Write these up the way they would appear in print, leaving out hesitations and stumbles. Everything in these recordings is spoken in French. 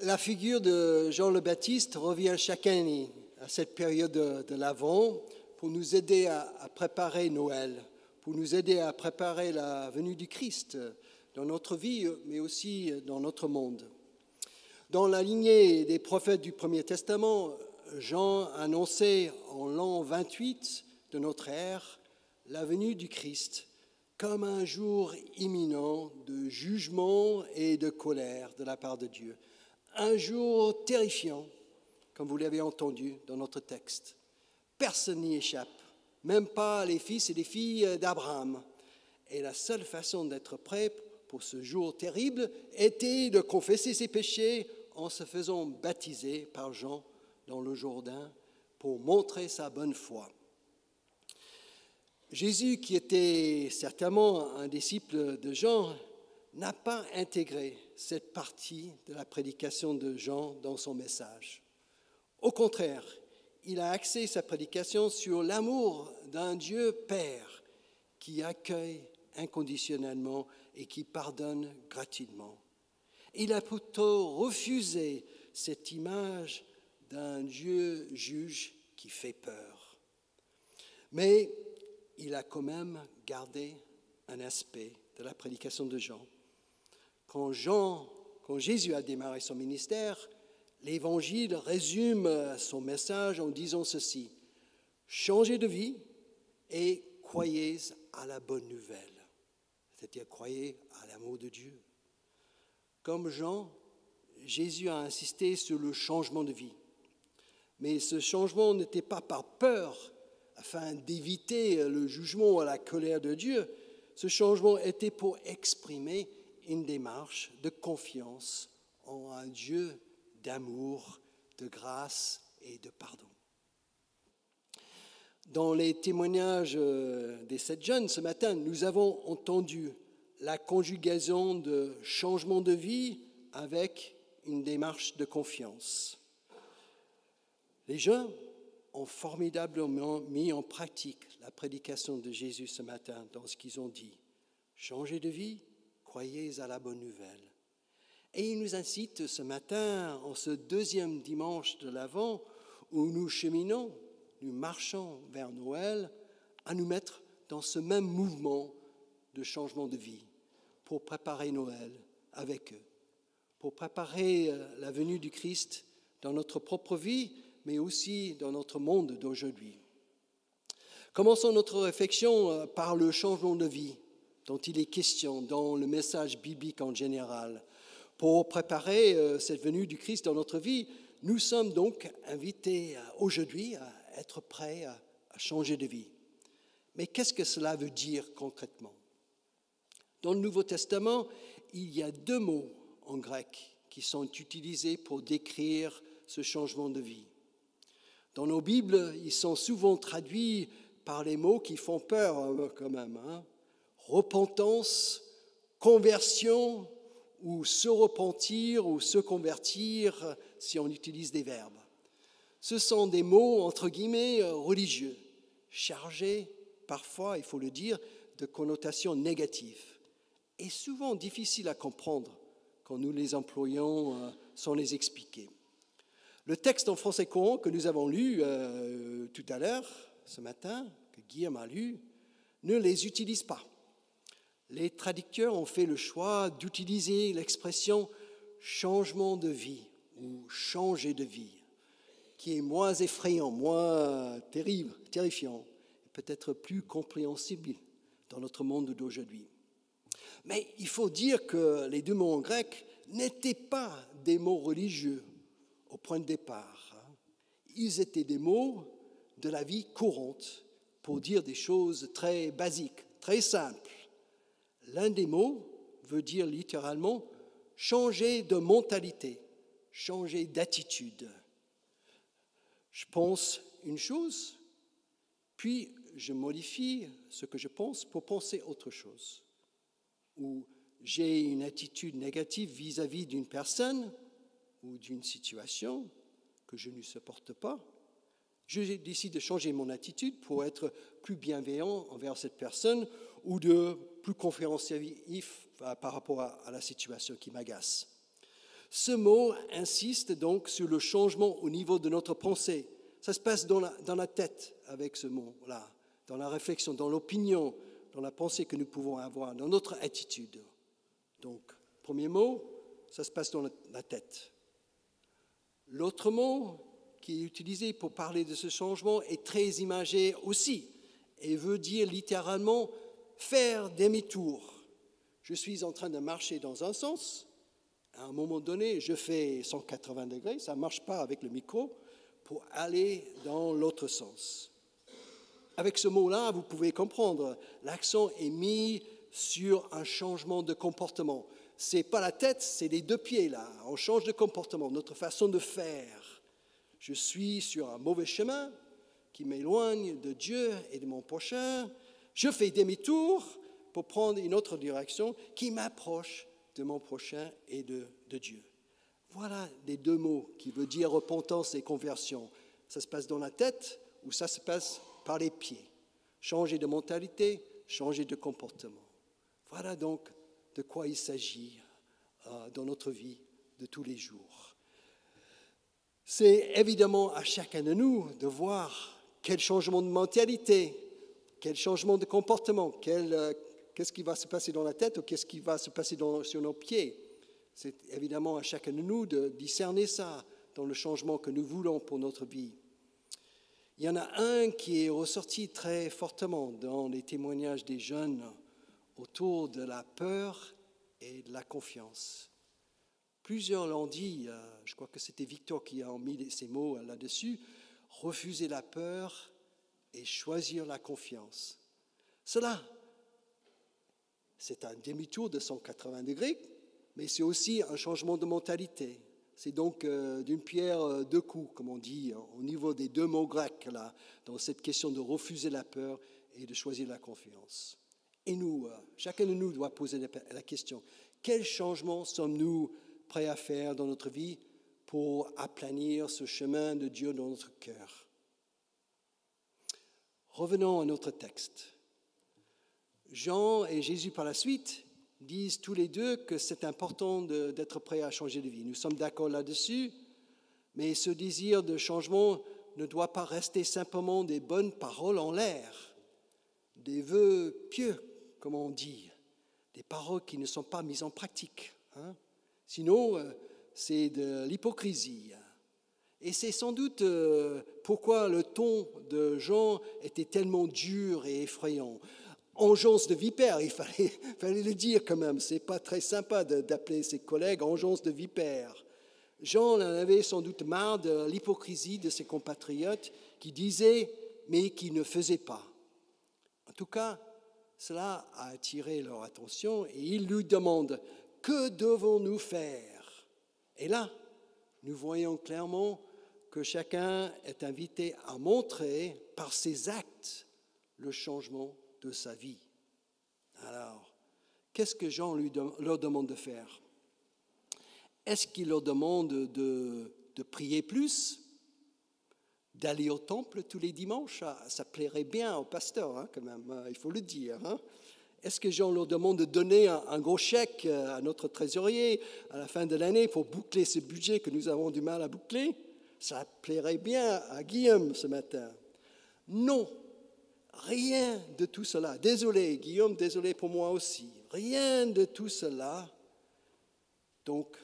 La figure de Jean le Baptiste revient chaque année à cette période de l'Avent pour nous aider à préparer Noël, pour nous aider à préparer la venue du Christ dans notre vie, mais aussi dans notre monde. Dans la lignée des prophètes du Premier Testament, Jean annonçait en l'an 28 de notre ère la venue du Christ comme un jour imminent de jugement et de colère de la part de Dieu. Un jour terrifiant, comme vous l'avez entendu dans notre texte. Personne n'y échappe, même pas les fils et les filles d'Abraham. Et la seule façon d'être prêt pour ce jour terrible était de confesser ses péchés en se faisant baptiser par Jean dans le Jourdain pour montrer sa bonne foi. Jésus, qui était certainement un disciple de Jean, n'a pas intégré cette partie de la prédication de Jean dans son message. Au contraire, il a axé sa prédication sur l'amour d'un Dieu Père qui accueille inconditionnellement et qui pardonne gratuitement. Il a plutôt refusé cette image d'un Dieu juge qui fait peur. Mais il a quand même gardé un aspect de la prédication de Jean. Quand Jésus a démarré son ministère, l'Évangile résume son message en disant ceci: changez de vie et croyez à la bonne nouvelle, c'est-à-dire croyez à l'amour de Dieu. Comme Jean, Jésus a insisté sur le changement de vie. Mais ce changement n'était pas par peur, afin d'éviter le jugement ou la colère de Dieu. Ce changement était pour exprimer une démarche de confiance en un Dieu d'amour, de grâce et de pardon. Dans les témoignages des 7 jeunes ce matin, nous avons entendu la conjugaison de changement de vie avec une démarche de confiance. Les jeunes ont formidablement mis en pratique la prédication de Jésus ce matin dans ce qu'ils ont dit. Changez de vie, croyez à la bonne nouvelle. Et il nous incite ce matin, en ce deuxième dimanche de l'Avent, où nous cheminons, nous marchons vers Noël, à nous mettre dans ce même mouvement de changement de vie pour préparer Noël avec eux, pour préparer la venue du Christ dans notre propre vie, mais aussi dans notre monde d'aujourd'hui. Commençons notre réflexion par le changement de vie dont il est question dans le message biblique en général. Pour préparer cette venue du Christ dans notre vie, nous sommes donc invités aujourd'hui à être prêts à changer de vie. Mais qu'est-ce que cela veut dire concrètement? Dans le Nouveau Testament, il y a 2 mots en grec qui sont utilisés pour décrire ce changement de vie. Dans nos Bibles, ils sont souvent traduits par les mots qui font peur quand même. Repentance, conversion, ou se repentir, ou se convertir, si on utilise des verbes. Ce sont des mots, entre guillemets, religieux, chargés, parfois, il faut le dire, de connotations négatives, et souvent difficiles à comprendre quand nous les employons sans les expliquer. Le texte en français courant que nous avons lu tout à l'heure, ce matin, que Guillaume a lu, ne les utilise pas. Les traducteurs ont fait le choix d'utiliser l'expression « changement de vie » ou « changer de vie », qui est moins effrayant, moins terrifiant, et peut-être plus compréhensible dans notre monde d'aujourd'hui. Mais il faut dire que les 2 mots en grec n'étaient pas des mots religieux au point de départ. Ils étaient des mots de la vie courante pour dire des choses très basiques, très simples. L'un des mots veut dire littéralement changer de mentalité, changer d'attitude. Je pense une chose, puis je modifie ce que je pense pour penser autre chose. Ou j'ai une attitude négative vis-à-vis d'une personne ou d'une situation que je ne supporte pas, je décide de changer mon attitude pour être plus bienveillant envers cette personne ou de plus compréhensif par rapport à la situation qui m'agace. Ce mot insiste donc sur le changement au niveau de notre pensée. Ça se passe dans la tête avec ce mot-là, dans la réflexion, dans l'opinion, dans la pensée que nous pouvons avoir, dans notre attitude. Donc, premier mot, ça se passe dans la tête. L'autre mot qui est utilisé pour parler de ce changement est très imagé aussi et veut dire littéralement faire demi-tour. Je suis en train de marcher dans un sens, à un moment donné, je fais 180 degrés, ça ne marche pas avec le micro, pour aller dans l'autre sens. Avec ce mot-là, vous pouvez comprendre, l'accent est mis sur un changement de comportement. Ce n'est pas la tête, c'est les deux pieds là. On change de comportement, notre façon de faire. Je suis sur un mauvais chemin qui m'éloigne de Dieu et de mon prochain. Je fais demi-tour pour prendre une autre direction qui m'approche de mon prochain et de Dieu. Voilà les deux mots qui veulent dire repentance et conversion. Ça se passe dans la tête ou ça se passe par les pieds. Changer de mentalité, changer de comportement. Voilà donc de quoi il s'agit dans notre vie de tous les jours. C'est évidemment à chacun de nous de voir quel changement de mentalité, quel changement de comportement, qu'est-ce qui va se passer dans la tête ou qu'est-ce qui va se passer sur nos pieds. C'est évidemment à chacun de nous de discerner ça dans le changement que nous voulons pour notre vie. Il y en a un qui est ressorti très fortement dans les témoignages des jeunes autour de la peur et de la confiance. Plusieurs l'ont dit, je crois que c'était Victor qui a mis ces mots là-dessus, refuser la peur et choisir la confiance. Cela, c'est un demi-tour de 180 degrés, mais c'est aussi un changement de mentalité. C'est donc d'une pierre deux coups, comme on dit, au niveau des deux mots grecs, là, dans cette question de refuser la peur et de choisir la confiance. Et nous, chacun de nous doit poser la question, quel changement sommes-nous prêts à faire dans notre vie pour aplanir ce chemin de Dieu dans notre cœur? Revenons à notre texte. Jean et Jésus par la suite disent tous les deux que c'est important d'être prêt à changer de vie. Nous sommes d'accord là-dessus, mais ce désir de changement ne doit pas rester simplement des bonnes paroles en l'air, des vœux pieux, comme on dit, des paroles qui ne sont pas mises en pratique. Sinon, c'est de l'hypocrisie. Et c'est sans doute pourquoi le ton de Jean était tellement dur et effrayant. Engeance de vipère, il fallait le dire quand même. Ce n'est pas très sympa d'appeler ses collègues engeance de vipère. Jean en avait sans doute marre de l'hypocrisie de ses compatriotes qui disaient mais qui ne faisaient pas. En tout cas, cela a attiré leur attention et ils lui demandent « Que devons-nous faire ?» Et là, nous voyons clairement que chacun est invité à montrer par ses actes le changement de sa vie. Alors, qu'est-ce que Jean leur demande de faire? Est-ce qu'il leur demande de prier plus, d'aller au temple tous les dimanches? Ça plairait bien au pasteur, quand même, il faut le dire. Est-ce que Jean leur demande de donner un gros chèque à notre trésorier à la fin de l'année pour boucler ce budget que nous avons du mal à boucler? Ça plairait bien à Guillaume ce matin. Non. Rien de tout cela. Désolé, Guillaume, désolé pour moi aussi. Rien de tout cela. Donc,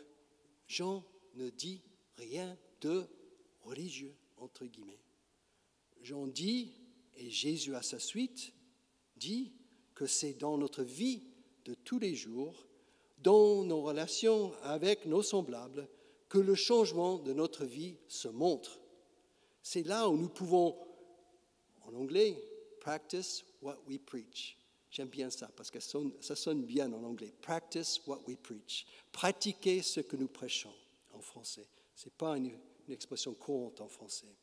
Jean ne dit rien de religieux, entre guillemets. Jean dit, et Jésus à sa suite, dit que c'est dans notre vie de tous les jours, dans nos relations avec nos semblables, que le changement de notre vie se montre. C'est là où nous pouvons, en anglais, practice what we preach. J'aime bien ça parce que ça sonne bien en anglais. Practice what we preach. Pratiquer ce que nous prêchons en français. Ce n'est pas une expression courante en français.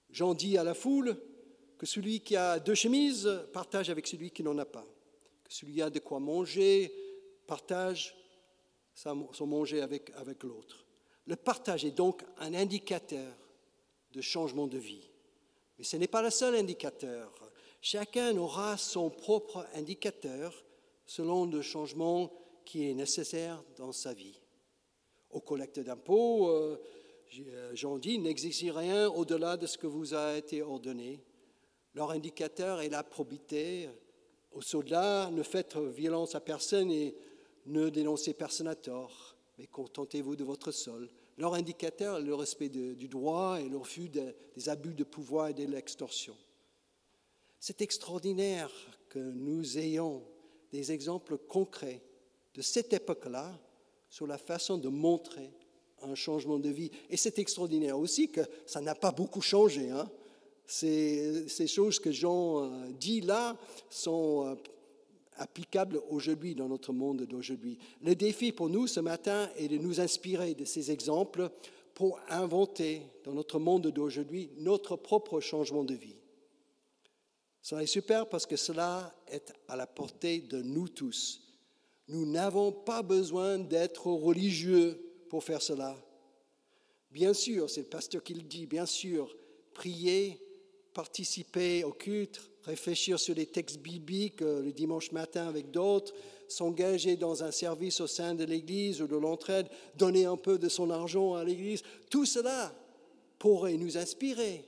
Jean dit à la foule que celui qui a 2 chemises partage avec celui qui n'en a pas. Que celui qui a de quoi manger partage son manger avec l'autre. Le partage est donc un indicateur de changement de vie. Mais ce n'est pas le seul indicateur. Chacun aura son propre indicateur selon le changement qui est nécessaire dans sa vie. Aux collecteurs d'impôts, Jean dit, n'exigez rien au-delà de ce que vous a été ordonné. Leur indicateur est la probité. Aux soldats, ne faites violence à personne et ne dénoncez personne à tort, mais contentez-vous de votre sol. Leur indicateur est le respect du droit et le refus des abus de pouvoir et de l'extorsion. C'est extraordinaire que nous ayons des exemples concrets de cette époque-là sur la façon de montrer un changement de vie. Et c'est extraordinaire aussi que ça n'a pas beaucoup changé. Ces choses que Jean dit là sont applicables aujourd'hui dans notre monde d'aujourd'hui. Le défi pour nous ce matin est de nous inspirer de ces exemples pour inventer dans notre monde d'aujourd'hui notre propre changement de vie. Cela est super parce que cela est à la portée de nous tous. Nous n'avons pas besoin d'être religieux pour faire cela. Bien sûr, c'est le pasteur qui le dit, bien sûr, prier, participer au culte, réfléchir sur les textes bibliques le dimanche matin avec d'autres, s'engager dans un service au sein de l'Église ou de l'entraide, donner un peu de son argent à l'Église, tout cela pourrait nous inspirer,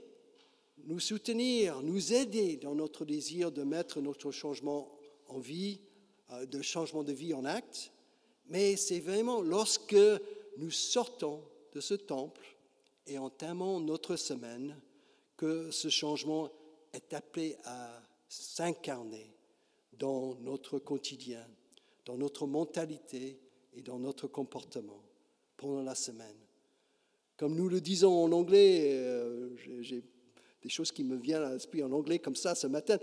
nous soutenir, nous aider dans notre désir de mettre notre changement en vie, de changement de vie en acte. Mais c'est vraiment lorsque nous sortons de ce temple et entamons notre semaine que ce changement est appelé à s'incarner dans notre quotidien, dans notre mentalité et dans notre comportement pendant la semaine. Comme nous le disons en anglais, j'ai des choses qui me viennent à l'esprit en anglais comme ça ce matin,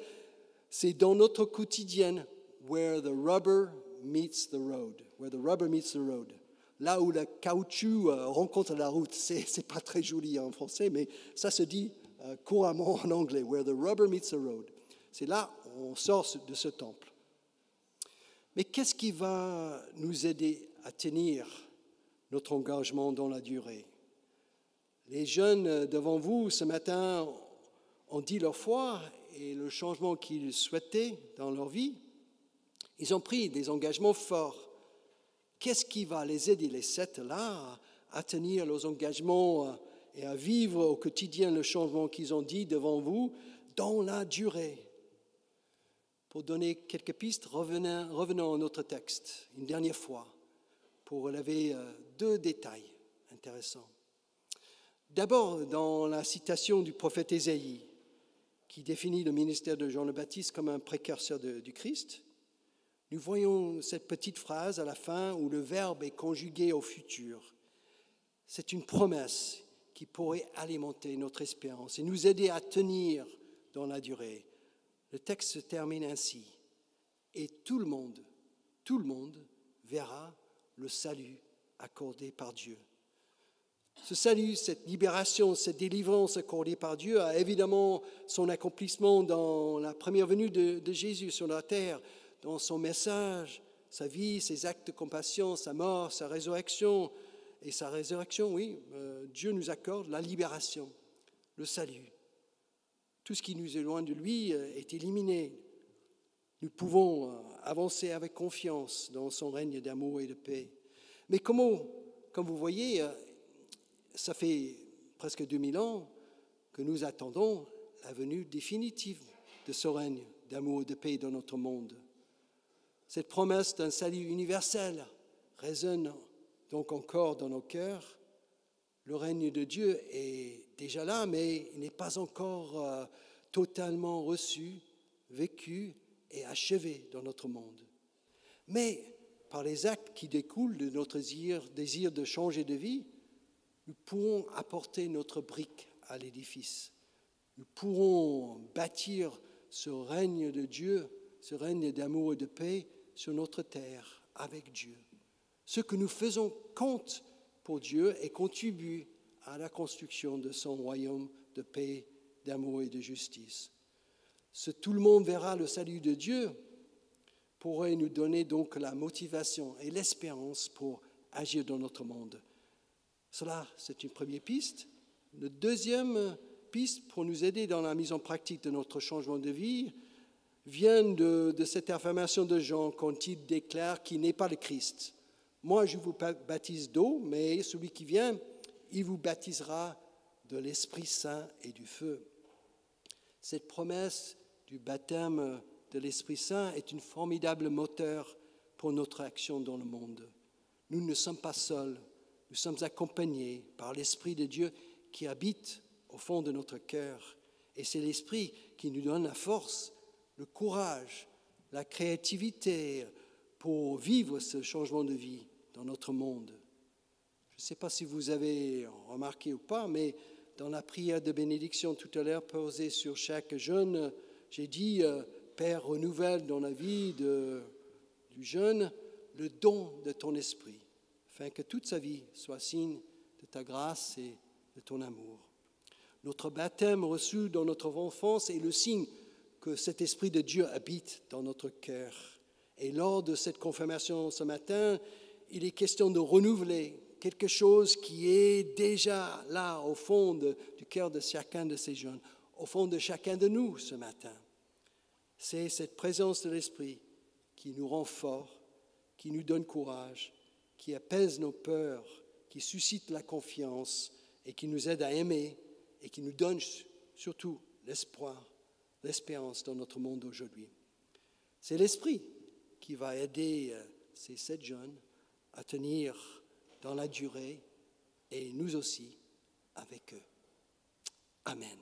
c'est dans notre quotidien where the rubber meets the road. Where the rubber meets the road. Là où le caoutchouc rencontre la route. C'est pas très joli en français, mais ça se dit couramment en anglais. Where the rubber meets the road. C'est là où on sort de ce temple. Mais qu'est-ce qui va nous aider à tenir notre engagement dans la durée? Les jeunes devant vous ce matin ont dit leur foi et le changement qu'ils souhaitaient dans leur vie. Ils ont pris des engagements forts. Qu'est-ce qui va les aider, les 7 là, à tenir leurs engagements et à vivre au quotidien le changement qu'ils ont dit devant vous dans la durée? Pour donner quelques pistes, revenons à notre texte une dernière fois pour relever 2 détails intéressants. D'abord, dans la citation du prophète Ésaïe, qui définit le ministère de Jean le Baptiste comme un précurseur du Christ, nous voyons cette petite phrase à la fin où le verbe est conjugué au futur. C'est une promesse qui pourrait alimenter notre espérance et nous aider à tenir dans la durée. Le texte se termine ainsi. Et tout le monde verra le salut accordé par Dieu. Ce salut, cette libération, cette délivrance accordée par Dieu a évidemment son accomplissement dans la première venue de Jésus sur la terre, dans son message, sa vie, ses actes de compassion, sa mort, sa résurrection. Et sa résurrection, oui, Dieu nous accorde la libération, le salut. Tout ce qui nous éloigne de lui est éliminé. Nous pouvons avancer avec confiance dans son règne d'amour et de paix. Mais comme vous voyez, ça fait presque 2000 ans que nous attendons la venue définitive de ce règne d'amour et de paix dans notre monde. Cette promesse d'un salut universel résonne donc encore dans nos cœurs. Le règne de Dieu est déjà là, mais il n'est pas encore totalement reçu, vécu et achevé dans notre monde. Mais par les actes qui découlent de notre désir de changer de vie, nous pourrons apporter notre brique à l'édifice. Nous pourrons bâtir ce règne de Dieu, ce règne d'amour et de paix sur notre terre avec Dieu. Ce que nous faisons compte pour Dieu et contribue à la construction de son royaume de paix, d'amour et de justice. Ce tout le monde verra le salut de Dieu pourrait nous donner donc la motivation et l'espérance pour agir dans notre monde. Cela, c'est une première piste. La deuxième piste pour nous aider dans la mise en pratique de notre changement de vie vient de cette affirmation de Jean quand il déclare qu'il n'est pas le Christ, Moi, je vous baptise d'eau, mais celui qui vient, il vous baptisera de l'Esprit Saint et du feu. Cette promesse du baptême de l'Esprit Saint est une formidable moteur pour notre action dans le monde. Nous ne sommes pas seuls, nous sommes accompagnés par l'Esprit de Dieu qui habite au fond de notre cœur. Et c'est l'Esprit qui nous donne la force, le courage, la créativité pour vivre ce changement de vie dans notre monde. Je ne sais pas si vous avez remarqué ou pas, mais dans la prière de bénédiction tout à l'heure posée sur chaque jeune, j'ai dit « Père, renouvelle dans la vie du jeune le don de ton esprit, afin que toute sa vie soit signe de ta grâce et de ton amour. » Notre baptême reçu dans notre enfance est le signe que cet Esprit de Dieu habite dans notre cœur. Et lors de cette confirmation ce matin, il est question de renouveler quelque chose qui est déjà là au fond du cœur de chacun de ces jeunes, au fond de chacun de nous ce matin. C'est cette présence de l'Esprit qui nous rend forts, qui nous donne courage, qui apaise nos peurs, qui suscite la confiance et qui nous aide à aimer et qui nous donne surtout l'espoir, l'espérance dans notre monde aujourd'hui. C'est l'Esprit qui va aider ces 7 jeunes à tenir dans la durée et nous aussi avec eux. Amen.